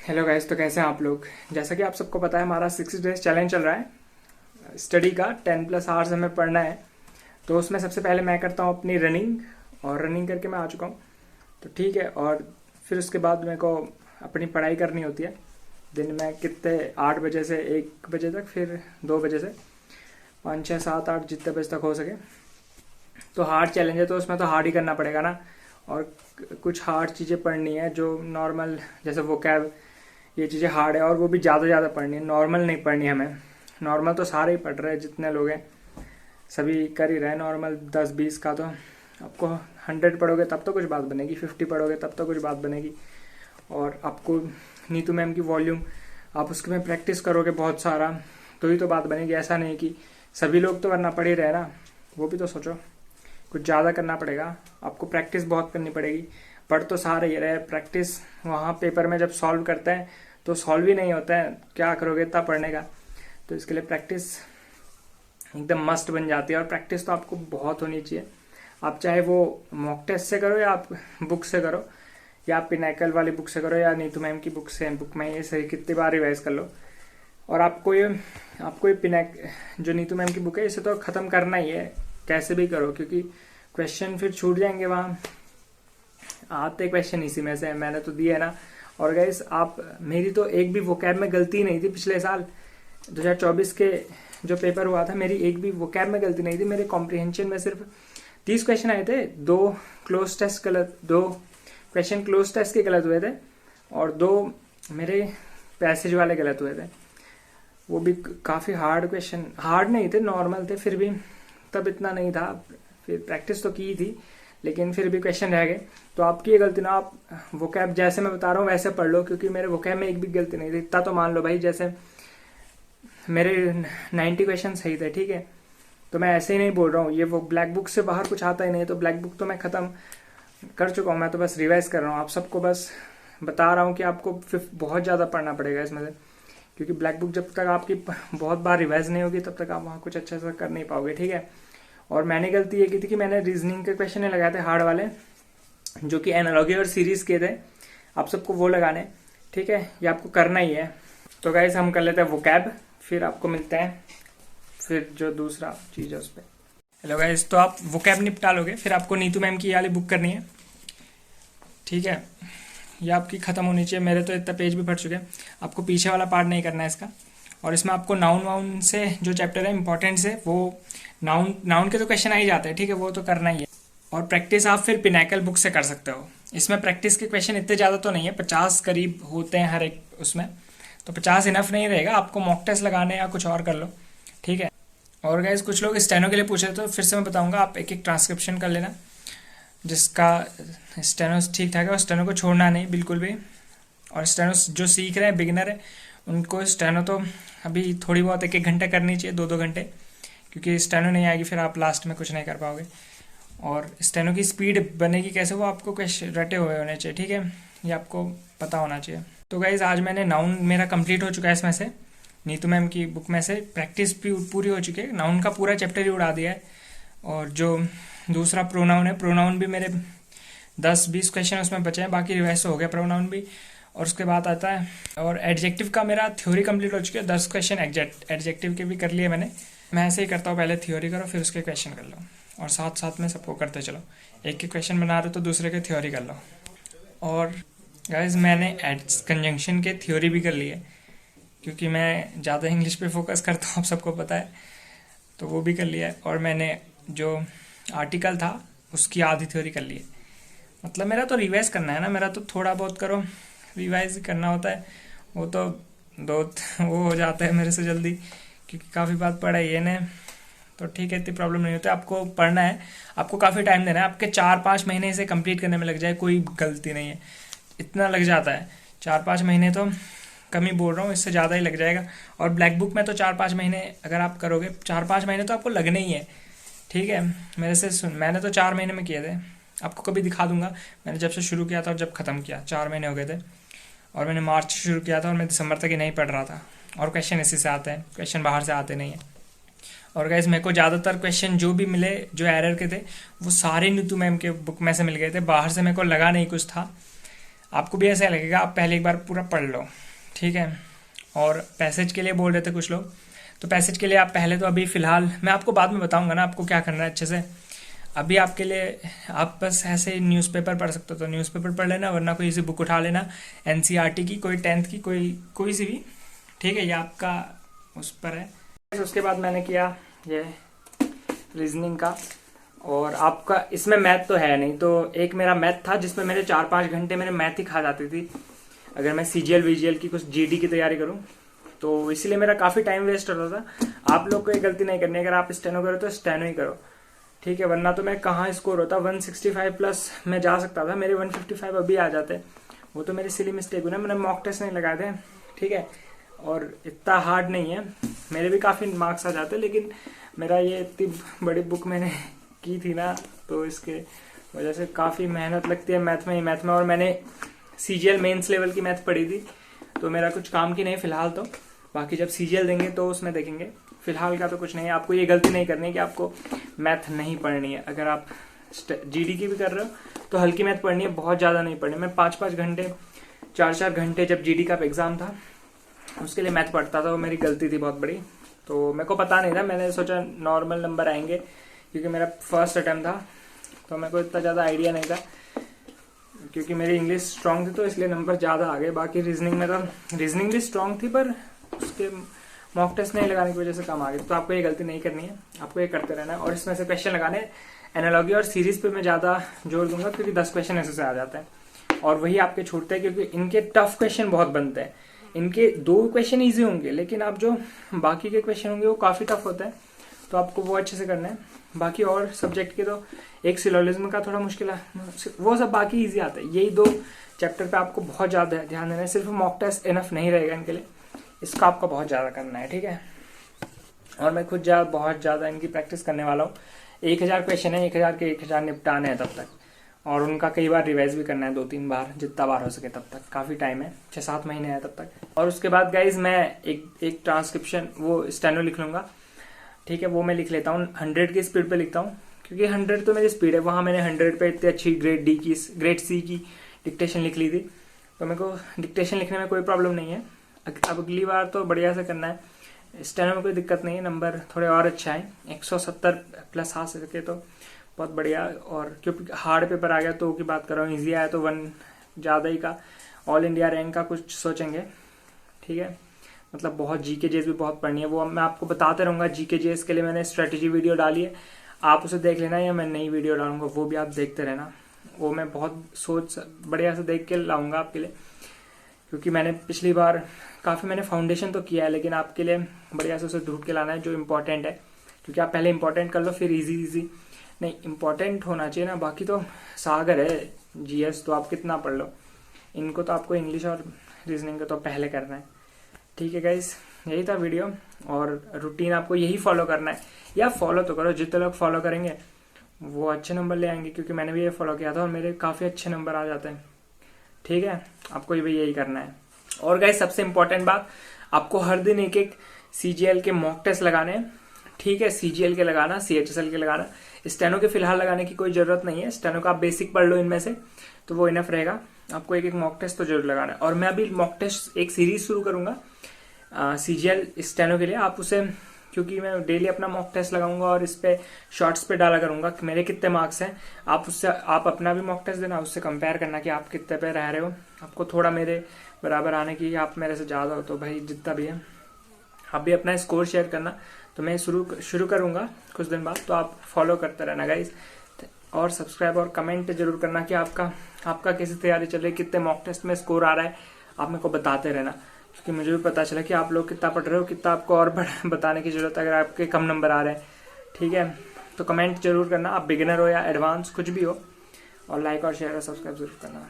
Hello guys, तो कैसे हैं आप लोग। जैसा कि आप सबको पता है, हमारा 60 डेज चैलेंज चल रहा है स्टडी का। 10+ आवर्स हमें पढ़ना है। तो उसमें सबसे पहले मैं करता हूँ अपनी रनिंग, और रनिंग करके मैं आ चुका हूँ। तो ठीक है, और फिर उसके बाद मेरे को अपनी पढ़ाई करनी होती है। दिन में कितने 8 बजे से 1 बजे तक, फिर 2 बजे से 5 6 7 8 जितने बजे तक हो सके। तो हार्ड चैलेंज है, तो उसमें तो हार्ड ही करना पड़ेगा ना। और कुछ हार्ड चीज़ें पढ़नी है जो नॉर्मल, जैसे वोकैब, ये चीज़ें हार्ड है और वो भी ज़्यादा ज़्यादा पढ़नी है, नॉर्मल नहीं पढ़नी हमें। नॉर्मल तो सारे ही पढ़ रहे हैं, जितने लोग हैं सभी कर ही रहे हैं नॉर्मल 10-20 का। तो आपको 100 पढ़ोगे तब तो कुछ बात बनेगी, 50 पढ़ोगे तब तो कुछ बात बनेगी। और आपको नीतू मैम की वॉल्यूम, आप उसके में प्रैक्टिस करोगे बहुत सारा, तो ही तो बात बनेगी। ऐसा नहीं कि सभी लोग तो वरना पढ़ ही रहे ना, वो भी तो सोचो। कुछ ज़्यादा करना पड़ेगा आपको, प्रैक्टिस बहुत करनी पड़ेगी। पढ़ तो सारे ही रहे, प्रैक्टिस वहाँ पेपर में जब सॉल्व करते हैं तो सॉल्व ही नहीं होता है, क्या करोगे इतना पढ़ने का। तो इसके लिए प्रैक्टिस एकदम मस्ट बन जाती है, और प्रैक्टिस तो आपको बहुत होनी चाहिए। आप चाहे वो मॉक टेस्ट से करो, या आप बुक से करो, या आप पिनाकल वाली बुक से करो, या नीतू मैम की बुक से, बुक में ये सही कितनी बार रिवाइज कर लो। और आपको ये जो नीतू मैम की बुक है, इसे तो ख़त्म करना ही है कैसे भी करो, क्योंकि क्वेश्चन फिर छूट जाएंगे। वहाँ आते क्वेश्चन इसी में से मैंने तो दिए है ना। और गाइस, आप मेरी तो एक भी वोकैब में गलती नहीं थी पिछले साल 2024 के जो पेपर हुआ था, मेरी एक भी वोकैब में गलती नहीं थी। मेरे कॉम्प्रिहेंशन में सिर्फ 30 क्वेश्चन आए थे, 2 क्वेश्चन क्लोज टेस्ट के गलत हुए थे, और 2 मेरे पैसेज वाले गलत हुए थे। वो भी काफ़ी हार्ड क्वेश्चन, हार्ड नहीं थे, नॉर्मल थे, फिर भी तब इतना नहीं था। फिर प्रैक्टिस तो की थी, लेकिन फिर भी क्वेश्चन रह गए। तो आपकी ये गलती ना, आप वोकैब जैसे मैं बता रहा हूँ वैसे पढ़ लो, क्योंकि मेरे वोकैब में एक भी गलती नहीं थी। इतना तो मान लो भाई, जैसे मेरे 90 क्वेश्चन सही थे, ठीक है। तो मैं ऐसे ही नहीं बोल रहा हूँ, ये वो ब्लैक बुक से बाहर कुछ आता ही नहीं। तो ब्लैक बुक तो मैं ख़त्म कर चुका हूँ, मैं तो बस रिवाइज कर रहा हूँ। आप सबको बस बता रहा हूँ कि आपको बहुत ज़्यादा पढ़ना पड़ेगा इसमें से, क्योंकि ब्लैक बुक जब तक आपकी बहुत बार रिवाइज नहीं होगी तब तक आप वहाँ कुछ अच्छा सा कर नहीं पाओगे, ठीक है। और मैंने गलती ये की थी कि मैंने रीजनिंग के क्वेश्चन नहीं लगाए थे हार्ड वाले, जो कि एनालॉजी और सीरीज के थे। आप सबको वो लगाने, ठीक है, ये आपको करना ही है। तो गाइस, हम कर लेते हैं वोकैब, फिर आपको मिलते हैं फिर जो दूसरा चीज़ है उस पर। हेलो गाइस, तो आप वोकैब निपटा लोगे, फिर आपको नीतू मैम की ये वाली बुक करनी है, ठीक है। ये आपकी ख़त्म होनी चाहिए। मेरे तो इतना पेज भी पढ़ चुके हैं, आपको पीछे वाला पार्ट नहीं करना है इसका। और इसमें आपको नाउन वाउन से जो चैप्टर है इंपॉर्टेंट से, वो नाउन के तो क्वेश्चन आ ही जाते हैं, ठीक है, वो तो करना ही है। और प्रैक्टिस आप फिर पिनाकल बुक से कर सकते हो। इसमें प्रैक्टिस के क्वेश्चन इतने ज़्यादा तो नहीं है, 50 करीब होते हैं हर एक उसमें, तो 50 इनफ नहीं रहेगा। आपको मॉक टेस्ट लगाने या कुछ और कर लो, ठीक है। और गाइस, कुछ लोग स्टेनो के लिए पूछे, तो फिर से मैं बताऊंगा, आप एक एक ट्रांसक्रिप्शन कर लेना, जिसका स्टेनो ठीक ठाक है, और स्टेनो को छोड़ना नहीं बिल्कुल भी। और स्टेनो जो सीख रहे हैं, बिगिनर है, उनको स्टेनो तो अभी थोड़ी बहुत 1-1 घंटे करनी चाहिए, 2-2 घंटे, क्योंकि स्टेनो नहीं आएगी फिर आप लास्ट में कुछ नहीं कर पाओगे। और स्टेनो की स्पीड बनेगी कैसे, वो आपको क्वेश्चन रटे हुए होने चाहिए, ठीक है, ये आपको पता होना चाहिए। तो गाइज, आज मैंने नाउन मेरा कंप्लीट हो चुका है, इसमें से नीतू मैम की बुक में से प्रैक्टिस भी पूरी हो चुकी है, नाउन का पूरा चैप्टर ही उड़ा दिया है। और जो दूसरा प्रोनाउन है, प्रोनाउन भी मेरे 10-20 क्वेश्चन उसमें बचे हैं, बाकी रिवाइज हो गया प्रोनाउन भी। और उसके बाद आता है, और एडजेक्टिव का मेरा थ्योरी कंप्लीट हो चुकी है, 10 क्वेश्चन एडजेक्टिव के भी कर लिए मैंने। मैं ऐसे ही करता हूँ, पहले थ्योरी करो फिर उसके क्वेश्चन कर लो, और साथ साथ में सबको करते चलो। एक के क्वेश्चन बना रहे हो तो दूसरे के थ्योरी कर लो। और गाइज, मैंने एड्स कंजंक्शन के थ्योरी भी कर ली है, क्योंकि मैं ज़्यादा इंग्लिश पे फोकस करता हूँ, आप सबको पता है, तो वो भी कर लिया है। और मैंने जो आर्टिकल था उसकी आधी थ्योरी कर ली है। मतलब मेरा तो रिवाइज करना है ना, मेरा तो थोड़ा बहुत करो, रिवाइज करना होता है, वो तो वो हो जाता है मेरे से जल्दी, क्योंकि काफ़ी बात पढ़ा है ये ने, तो ठीक है, इतनी प्रॉब्लम नहीं होती। आपको पढ़ना है, आपको काफ़ी टाइम देना है, आपके 4-5 महीने इसे कंप्लीट करने में लग जाए, कोई गलती नहीं है, इतना लग जाता है। 4-5 महीने तो कम ही बोल रहा हूँ, इससे ज़्यादा ही लग जाएगा। और ब्लैक बुक में तो 4-5 महीने अगर आप करोगे, 4-5 महीने तो आपको लगने ही है, ठीक है। मेरे से सुन, मैंने तो 4 महीने में किए थे, आपको कभी दिखा दूंगा मैंने जब से शुरू किया था और जब ख़त्म किया, 4 महीने हो गए थे। और मैंने मार्च से शुरू किया था, और मैं दिसंबर तक ही नहीं पढ़ रहा था। और क्वेश्चन इसी से आते हैं, क्वेश्चन बाहर से आते नहीं हैं। और गाइस, मेरे को ज़्यादातर क्वेश्चन जो भी मिले जो एरर के थे, वो सारे नीतू मैम के बुक में से मिल गए थे, बाहर से मेरे को लगा नहीं कुछ था। आपको भी ऐसा लगेगा, आप पहले एक बार पूरा पढ़ लो, ठीक है। और पैसेज के लिए बोल रहे थे कुछ लोग, तो पैसेज के लिए आप पहले तो अभी फ़िलहाल, मैं आपको बाद में बताऊंगा ना आपको क्या करना है अच्छे से। अभी आपके लिए आप बस ऐसे न्यूज़पेपर पढ़ सकते हो तो न्यूज़पेपर पढ़ लेना, वरना कोई सी बुक उठा लेना एनसीईआरटी की, कोई 10th की, कोई सी भी, ठीक है, ये आपका उस पर है। उसके बाद मैंने किया ये रीजनिंग का, और आपका इसमें मैथ तो है नहीं, तो एक मेरा मैथ था जिसमें मेरे 4-5 घंटे मेरे मैथ ही खा जाती थी अगर मैं सीजीएल वीजीएल की कुछ जीडी की तैयारी करूं, तो इसीलिए मेरा काफ़ी टाइम वेस्ट होता था। आप लोग को ये गलती नहीं करनी, अगर आप स्टेनो करो तो स्टेनो ही करो, ठीक है, वरना तो मैं कहाँ स्कोर होता, 165 प्लस मैं जा सकता था, मेरे 155 अभी आ जाते। वो तो मेरी सिली मिस्टेक हुई ना, मैंने मॉक टेस्ट नहीं लगाए थे, ठीक है, और इतना हार्ड नहीं है, मेरे भी काफ़ी मार्क्स आ जाते, लेकिन मेरा ये इतनी बड़ी बुक मैंने की थी ना, तो इसके वजह से काफ़ी मेहनत लगती है मैथ में, और मैंने सीजीएल मेंस लेवल की मैथ पढ़ी थी, तो मेरा कुछ काम की नहीं फिलहाल तो, बाकी जब सीजीएल देंगे तो उसमें देखेंगे, फिलहाल का तो कुछ नहीं है। आपको ये गलती नहीं करनी है कि आपको मैथ नहीं पढ़नी है। अगर आप जीडी की भी कर रहे हो तो हल्की मैथ पढ़नी है, बहुत ज़्यादा नहीं पढ़नी। मैं 5-5 घंटे 4-4 घंटे जब जीडी का एग्ज़ाम था उसके लिए मैथ पढ़ता था, वो मेरी गलती थी बहुत बड़ी, तो मेरे को पता नहीं था, मैंने सोचा नॉर्मल नंबर आएंगे क्योंकि मेरा फर्स्ट अटैम्प्ट था, तो मेरे को इतना ज़्यादा आइडिया नहीं था, क्योंकि मेरी इंग्लिश स्ट्रांग थी तो इसलिए नंबर ज़्यादा आ गए। बाकी रीजनिंग में तो रीजनिंग भी स्ट्रांग थी, पर उसके मॉक टेस्ट नहीं लगाने की वजह से कम आ गई, तो आपको ये गलती नहीं करनी है, आपको ये करते रहना है। और इसमें से क्वेश्चन लगाने, एनालॉजी और सीरीज पे मैं ज़्यादा जोर दूंगा क्योंकि 10 क्वेश्चन ऐसे से आ जाते हैं और वही आपके छूटते हैं, क्योंकि इनके टफ क्वेश्चन बहुत बनते हैं। इनके 2 क्वेश्चन ईजी होंगे, लेकिन आप जो बाकी के क्वेश्चन होंगे वो काफ़ी टफ होते हैं, तो आपको वो अच्छे से करना है। बाकी और सब्जेक्ट के तो एक सिलोजिज्म का थोड़ा मुश्किल है, वो सब बाकी इजी आता है। यही 2 चैप्टर पे आपको बहुत ज़्यादा ध्यान देना है, सिर्फ मॉक टेस्ट इनफ नहीं रहेगा इनके लिए, इसका आपको बहुत ज़्यादा करना है, ठीक है। और मैं खुद बहुत ज़्यादा इनकी प्रैक्टिस करने वाला हूँ। 1000 क्वेश्चन है, 1000 के 1000 निपटाने हैं तब तक, और उनका कई बार रिवाइज भी करना है, 2-3 बार, जितना बार हो सके तब तक, काफ़ी टाइम है, 6-7 महीने है तब तक। और उसके बाद गाइज मैं एक ट्रांसक्रिप्शन वो स्टेनो लिख लूँगा, ठीक है, वो मैं लिख लेता हूँ 100 की स्पीड पे लिखता हूँ, क्योंकि 100 तो मेरी स्पीड है। वहाँ मैंने 100 पे इतनी अच्छी ग्रेड सी की डिक्टेशन लिख ली थी, तो मेरे को डिक्टेशन लिखने में कोई प्रॉब्लम नहीं है। अब अगली बार तो बढ़िया से करना है, स्टेनो में कोई दिक्कत नहीं है, नंबर थोड़े और अच्छा है, 170 प्लस आ सके तो बहुत बढ़िया। और क्योंकि हार्ड पेपर आ गया तो की बात कर रहा हूँ, ईजी आया तो 1 ज़्यादा ही का ऑल इंडिया रैंक का कुछ सोचेंगे, ठीक है। मतलब बहुत जीके जेस भी बहुत पढ़नी है, वो मैं आपको बताते रहूँगा। जीके जेस के लिए मैंने स्ट्रेटेजी वीडियो डाली है, आप उसे देख लेना, या मैं नई वीडियो डालूंगा वो भी आप देखते रहना। वो मैं बहुत सोच बढ़िया से देख के लाऊंगा आपके लिए, क्योंकि मैंने पिछली बार काफ़ी मैंने फाउंडेशन तो किया है, लेकिन आपके लिए बढ़िया से उसे ढूंढ के लाना है जो इम्पोर्टेंट है, क्योंकि आप पहले इम्पोर्टेंट कर लो फिर इजी नहीं, इम्पोर्टेंट होना चाहिए ना। बाकी तो सागर है जीएस, तो आप कितना पढ़ लो, इनको तो आपको इंग्लिश और रीजनिंग का तो पहले करना है, ठीक है गाइस। यही था वीडियो, और रूटीन आपको यही फॉलो करना है, या फॉलो तो करो, जितने लोग फॉलो करेंगे वो अच्छे नंबर ले आएंगे, क्योंकि मैंने भी ये फॉलो किया था और मेरे काफ़ी अच्छे नंबर आ जाते हैं, ठीक है। आपको भी यही करना है। और गाइस सबसे इंपॉर्टेंट बात, आपको हर दिन एक सीजीएल के मॉक टेस्ट लगाने हैं, ठीक है। सीजीएल के लगाना, सीएचएसएल के लगाना, स्टेनो के फिलहाल लगाने की कोई जरूरत नहीं है। स्टेनो का आप बेसिक पढ़ लो इनमें से, तो वो इनफ रहेगा। आपको एक मॉक टेस्ट तो जरूर लगाना है। और मैं अभी मॉक टेस्ट एक सीरीज शुरू करूंगा सीजीएल स्टेनो के लिए, आप उसे, क्योंकि मैं डेली अपना मॉक टेस्ट लगाऊंगा और इस पे शॉर्ट्स पे डाला करूंगा कि मेरे कितने मार्क्स हैं। आप अपना भी मॉक टेस्ट देना, उससे कंपेयर करना कि आप कितने पे रह रहे हो। आपको थोड़ा मेरे बराबर आने की, आप मेरे से ज़्यादा हो तो भाई जितना भी है आप भी अपना स्कोर शेयर करना। तो मैं शुरू करूँगा कुछ दिन बाद, तो आप फॉलो करते रहना गाइज, और सब्सक्राइब और कमेंट जरूर करना कि आपका कैसी तैयारी चल रही है, कितने मॉक टेस्ट में स्कोर आ रहा है, आप मेरे को बताते रहना, क्योंकि मुझे भी पता चला कि आप लोग कितना पढ़ रहे हो, कितना आपको और बताने की जरूरत है अगर आपके कम नंबर आ रहे हैं, ठीक है। तो कमेंट जरूर करना, आप बिगिनर हो या एडवांस कुछ भी हो, और लाइक और शेयर और सब्सक्राइब जरूर करना।